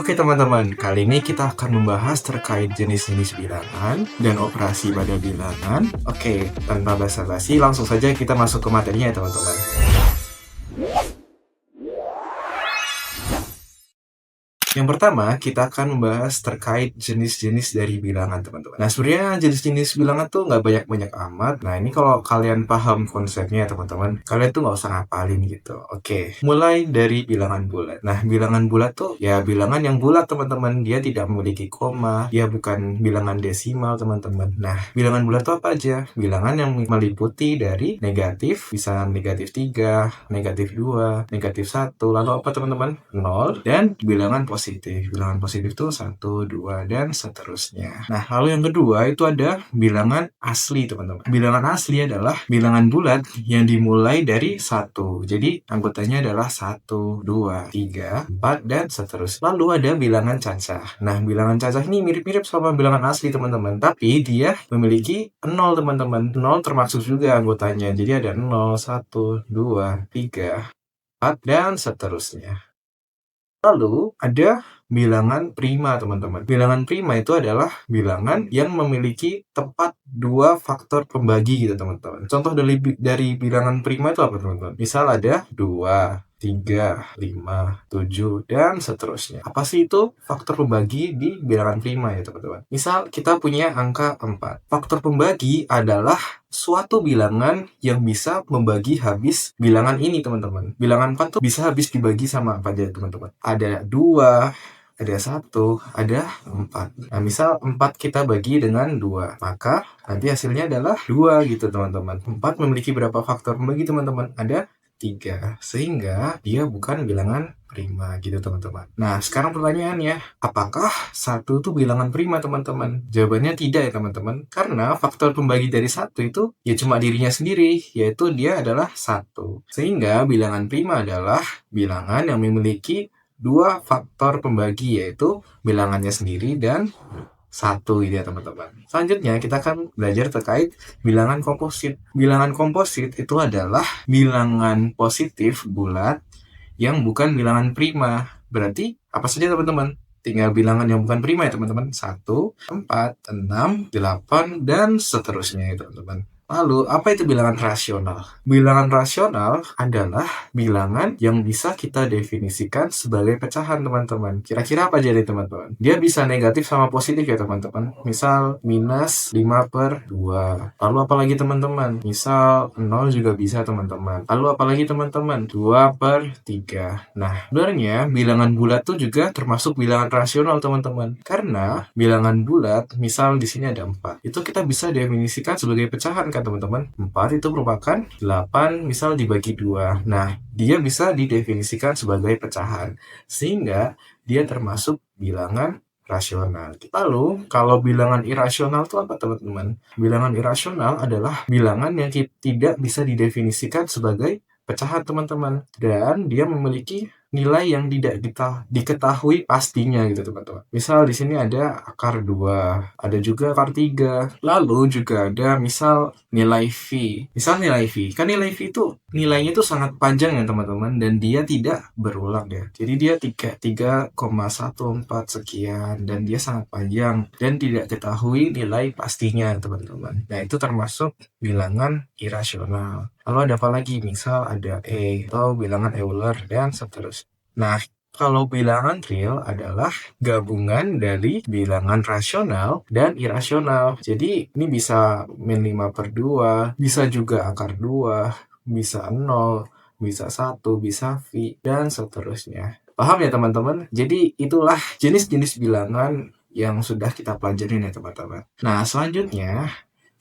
Oke teman-teman, kali ini kita akan membahas terkait jenis-jenis bilangan dan operasi pada bilangan. Oke, tanpa basa-basi langsung saja kita masuk ke materinya ya teman-teman. Yang pertama, kita akan membahas terkait jenis-jenis dari bilangan, teman-teman. Nah, sebenarnya jenis-jenis bilangan tuh nggak banyak-banyak amat. Nah, ini kalau kalian paham konsepnya, teman-teman, kalian tuh nggak usah ngapalin gitu. Oke, mulai dari bilangan bulat. Nah, bilangan bulat tuh ya bilangan yang bulat, teman-teman. Dia tidak memiliki koma, dia bukan bilangan desimal, teman-teman. Nah, bilangan bulat tuh apa aja? Bilangan yang meliputi dari negatif, bisa negatif 3, negatif 2, negatif 1, lalu apa, teman-teman? 0, dan bilangan positif. Bilangan positif itu 1, 2, dan seterusnya. Nah, lalu yang kedua itu ada bilangan asli, teman-teman. Bilangan asli adalah bilangan bulat yang dimulai dari 1. Jadi, anggotanya adalah 1, 2, 3, 4, dan seterusnya. Lalu ada bilangan cacah. Nah, bilangan cacah ini mirip-mirip sama bilangan asli, teman-teman. Tapi dia memiliki 0, teman-teman. 0 termasuk juga anggotanya. Jadi ada 0, 1, 2, 3, 4, dan seterusnya. Lalu ada bilangan prima, teman-teman. Bilangan prima itu adalah bilangan yang memiliki tepat 2 faktor pembagi gitu, teman-teman. Contoh dari bilangan prima itu apa, teman-teman? Misal ada 2, 3, 5, 7, dan seterusnya. Apa sih itu faktor pembagi di bilangan prima ya, teman-teman? Misal kita punya angka 4. Faktor pembagi adalah suatu bilangan yang bisa membagi habis bilangan ini, teman-teman. Bilangan 4 tuh bisa habis dibagi sama apa aja, teman-teman? Ada 2, ada 1, ada 4. Nah, misal 4 kita bagi dengan 2, maka nanti hasilnya adalah 2 gitu, teman-teman. 4 memiliki berapa faktor pembagi, teman-teman? Ada 3. Sehingga dia bukan bilangan prima gitu, teman-teman. Nah, sekarang pertanyaannya, apakah 1 itu bilangan prima, teman-teman? Jawabannya tidak ya, teman-teman. Karena faktor pembagi dari 1 itu ya cuma dirinya sendiri, yaitu dia adalah 1. Sehingga bilangan prima adalah bilangan yang memiliki 2 faktor pembagi, yaitu bilangannya sendiri dan 1 gitu ya, teman-teman. Selanjutnya kita akan belajar terkait bilangan komposit. Bilangan komposit itu adalah bilangan positif bulat yang bukan bilangan prima. Berarti apa saja, teman-teman? Tinggal bilangan yang bukan prima ya, teman-teman. 1, 4, 6, 8, dan seterusnya ya, teman-teman. Lalu, apa itu bilangan rasional? Bilangan rasional adalah bilangan yang bisa kita definisikan sebagai pecahan, teman-teman. Kira-kira apa aja nih, teman-teman? Dia bisa negatif sama positif ya, teman-teman. Misal, minus 5/2. Lalu apa lagi, teman-teman? Misal, 0 juga bisa, teman-teman. Lalu apa lagi, teman-teman? 2/3. Nah, sebenarnya bilangan bulat tuh juga termasuk bilangan rasional, teman-teman. Karena bilangan bulat, misal di sini ada 4. Itu kita bisa definisikan sebagai pecahan kan, teman-teman. 4 itu merupakan 8 misal dibagi 2. Nah, dia bisa didefinisikan sebagai pecahan. Sehingga dia termasuk bilangan rasional. Lalu, kalau bilangan irasional itu apa, teman-teman? Bilangan irasional adalah bilangan yang tidak bisa didefinisikan sebagai pecahan, teman-teman. Dan dia memiliki nilai yang tidak diketahui pastinya gitu, teman-teman. Misal di sini ada akar 2, ada juga akar 3. Lalu juga ada misal nilai V. Misal nilai V. Kan nilai V itu nilainya itu sangat panjang ya, teman-teman, dan dia tidak berulang ya. Jadi dia 3,14 sekian, dan dia sangat panjang dan tidak diketahui nilai pastinya, teman-teman. Nah, itu termasuk bilangan irasional. Lalu ada apa lagi? Misal ada E atau bilangan Euler dan seterusnya. Nah, kalau bilangan real adalah gabungan dari bilangan rasional dan irasional. Jadi ini bisa min 5/2, bisa juga akar 2, bisa 0, bisa 1, bisa V, dan seterusnya. Paham ya, teman-teman? Jadi itulah jenis-jenis bilangan yang sudah kita pelajarin ya, teman-teman. Nah, selanjutnya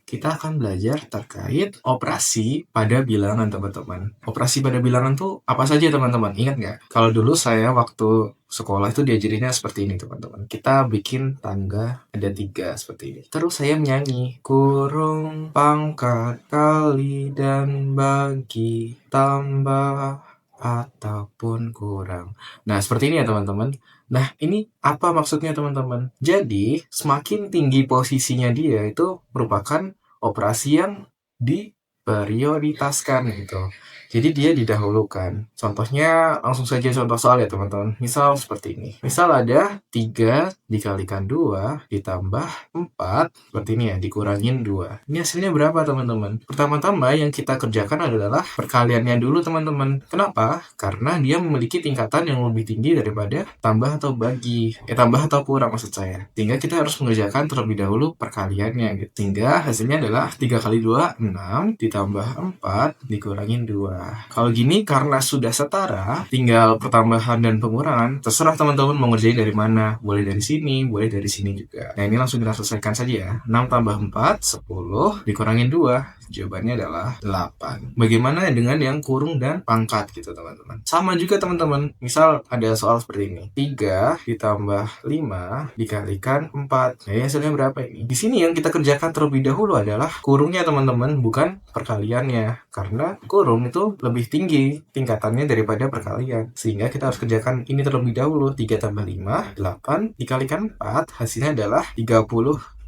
kita akan belajar terkait operasi pada bilangan, teman-teman. Operasi pada bilangan tuh apa saja, teman-teman? Ingat nggak? Kalau dulu saya waktu sekolah itu diajarinnya seperti ini, teman-teman. Kita bikin tangga ada 3 seperti ini. Terus saya menyanyi, kurung, pangkat, kali, dan bagi, tambah, ataupun kurang. Nah, seperti ini ya, teman-teman. Nah, ini apa maksudnya, teman-teman? Jadi, semakin tinggi posisinya dia itu merupakan operasi yang diprioritaskan gitu. Jadi dia didahulukan. Contohnya langsung saja contoh soal ya teman-teman. Misal seperti ini. Misal ada 3 dikalikan 2 ditambah 4 seperti ini ya, dikurangin 2. Ini hasilnya berapa teman-teman? Pertama-tama yang kita kerjakan adalah perkaliannya dulu teman-teman. Kenapa? Karena dia memiliki tingkatan yang lebih tinggi daripada tambah atau bagi. Tambah atau kurang maksud saya. Sehingga kita harus mengerjakan terlebih dahulu perkaliannya gitu. Sehingga hasilnya adalah 3 kali 2, 6 ditambah 4 dikurangin 2. Kalau gini karena sudah setara, tinggal pertambahan dan pengurangan, terserah teman-teman mau ngerjain dari mana. Boleh dari sini, boleh dari sini juga. Nah, ini langsung kita selesaikan saja ya. 6 tambah 4, 10 dikurangin 2. Jawabannya adalah 8. Bagaimana dengan yang kurung dan pangkat gitu teman-teman? Sama juga teman-teman. Misal ada soal seperti ini. 3 ditambah 5 dikalikan 4. Nah, hasilnya berapa ini? Di sini yang kita kerjakan terlebih dahulu adalah kurungnya teman-teman, bukan perkaliannya. Karena kurung itu lebih tinggi tingkatannya daripada perkalian. Sehingga kita harus kerjakan ini terlebih dahulu. 3 tambah 5, 8 dikalikan 4, hasilnya adalah 32.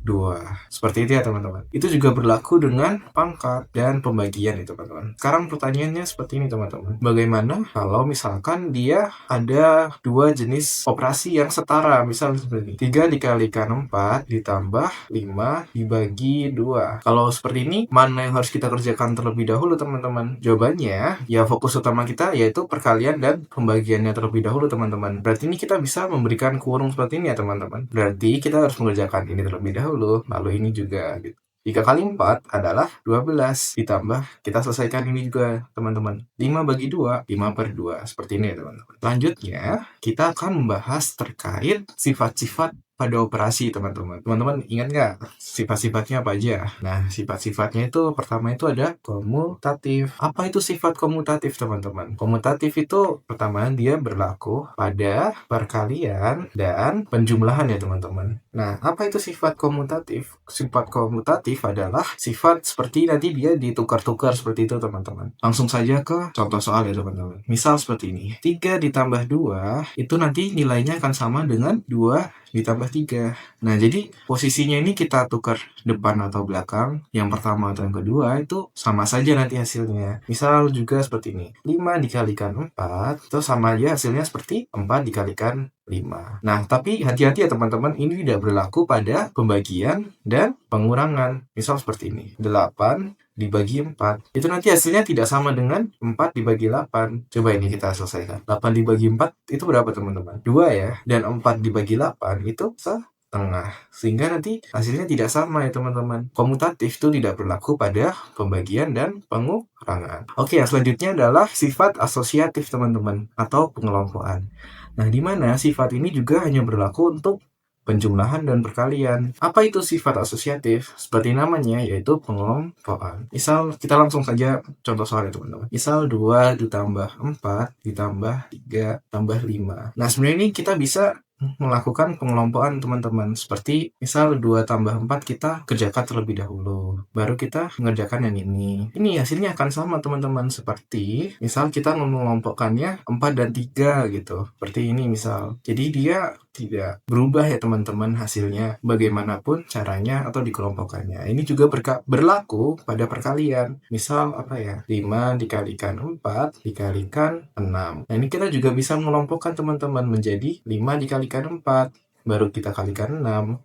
Seperti itu ya teman-teman. Itu juga berlaku dengan pangkat dan pembagian ya teman-teman. Sekarang pertanyaannya seperti ini teman-teman. Bagaimana kalau misalkan dia ada dua jenis operasi yang setara? Misal seperti ini. 3 dikalikan 4 ditambah 5 dibagi 2. Kalau seperti ini, mana yang harus kita kerjakan terlebih dahulu teman-teman? Jawabannya, ya fokus utama kita yaitu perkalian dan pembagiannya terlebih dahulu teman-teman. Berarti ini kita bisa memberikan kurung seperti ini ya teman-teman. Berarti kita harus mengerjakan ini terlebih dahulu. Lalu ini juga gitu. 3 kali 4 adalah 12. Ditambah, kita selesaikan ini juga teman-teman. 5 bagi 2, 5 per 2. Seperti ini ya teman-teman. Selanjutnya, kita akan membahas terkait sifat-sifat pada operasi teman-teman. Teman-teman ingat nggak sifat-sifatnya apa aja? Nah, sifat-sifatnya itu pertama itu ada komutatif. Apa itu sifat komutatif teman-teman? Komutatif itu pertama dia berlaku pada perkalian dan penjumlahan ya teman-teman. Nah, apa itu sifat komutatif? Sifat komutatif adalah sifat seperti nanti dia ditukar-tukar seperti itu teman-teman. Langsung saja ke contoh soal ya teman-teman. Misal seperti ini. 3 ditambah 2 itu nanti nilainya akan sama dengan 2 ditambah 3. Nah, jadi posisinya ini kita tukar depan atau belakang. Yang pertama atau yang kedua itu sama saja nanti hasilnya. Misal juga seperti ini. 5 dikalikan 4 itu sama aja hasilnya seperti 4 dikalikan 5. Nah, tapi hati-hati ya teman-teman, ini tidak berlaku pada pembagian dan pengurangan. Misal seperti ini. 8 dibagi 4. Itu nanti hasilnya tidak sama dengan 4 dibagi 8. Coba ini kita selesaikan. 8 dibagi 4 itu berapa teman-teman? 2 ya. Dan 4 dibagi 8 itu setengah. Sehingga nanti hasilnya tidak sama ya teman-teman. Komutatif itu tidak berlaku pada pembagian dan pengurangan. Oke, yang selanjutnya adalah sifat asosiatif teman-teman. Atau pengelompokan. Nah, di mana sifat ini juga hanya berlaku untuk penjumlahan dan perkalian. Apa itu sifat asosiatif? Seperti namanya, yaitu pengelompokan. Misal, kita langsung saja contoh soal ya teman-teman. Misal 2 ditambah 4 ditambah 3 tambah 5. Nah, sebenarnya ini kita bisa melakukan pengelompokan teman-teman. Seperti misal 2 tambah 4 kita kerjakan terlebih dahulu. Baru kita mengerjakan yang ini. Ini hasilnya akan sama teman-teman. Seperti misal kita mengelompokkannya 4 dan 3 gitu. Seperti ini misal. Jadi dia tidak berubah ya teman-teman hasilnya bagaimanapun caranya atau dikelompokkannya. Ini juga berlaku pada perkalian. Misal apa ya? 5 dikalikan 4 dikalikan 6. Nah, ini kita juga bisa mengelompokkan teman-teman menjadi 5 dikalikan 4 baru kita kalikan 6.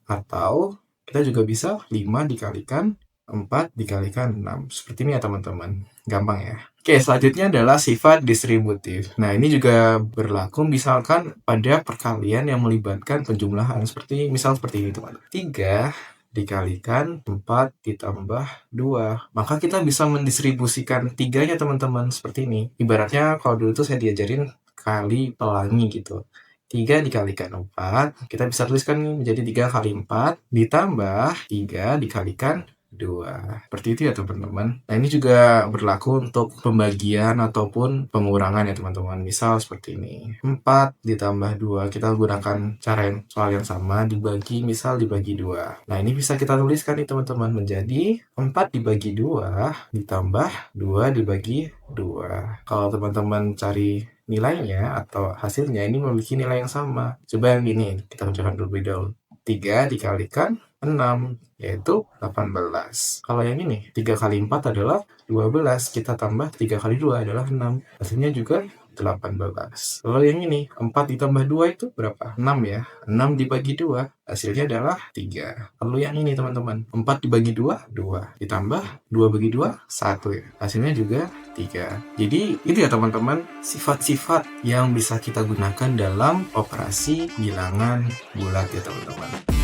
Atau kita juga bisa 5 dikalikan 4 dikalikan 6. Seperti ini ya teman-teman. Gampang ya. Oke, selanjutnya adalah sifat distributif. Nah, ini juga berlaku misalkan pada perkalian yang melibatkan penjumlahan. Misal seperti ini teman-teman. 3 dikalikan 4 ditambah 2. Maka kita bisa mendistribusikan 3-nya teman-teman seperti ini. Ibaratnya kalau dulu tuh saya diajarin kali pelangi gitu. 3 dikalikan 4, kita bisa tuliskan menjadi 3 kali 4 ditambah 3 dikalikan 2. Seperti itu ya teman-teman. Nah, ini juga berlaku untuk pembagian ataupun pengurangan ya teman-teman. Misal seperti ini. 4 ditambah 2. Kita gunakan soal yang sama. Misal dibagi 2. Nah, ini bisa kita tuliskan nih teman-teman menjadi 4 dibagi 2 ditambah 2 dibagi 2. Kalau teman-teman cari nilainya atau hasilnya ini memiliki nilai yang sama. Coba yang ini kita kerjakan terlebih dahulu. 3 dikalikan 6, yaitu 18. Kalau yang ini, 3 kali 4 adalah 12, kita tambah 3 kali 2 adalah 6, hasilnya juga 18. Lalu yang ini, 4 ditambah 2 itu berapa? 6 ya. 6 dibagi 2, hasilnya adalah 3. Lalu yang ini teman-teman, 4 dibagi 2, 2. Ditambah 2 bagi 2, 1 ya. Hasilnya juga 3. Jadi itu ya teman-teman, sifat-sifat yang bisa kita gunakan dalam operasi bilangan bulat ya teman-teman.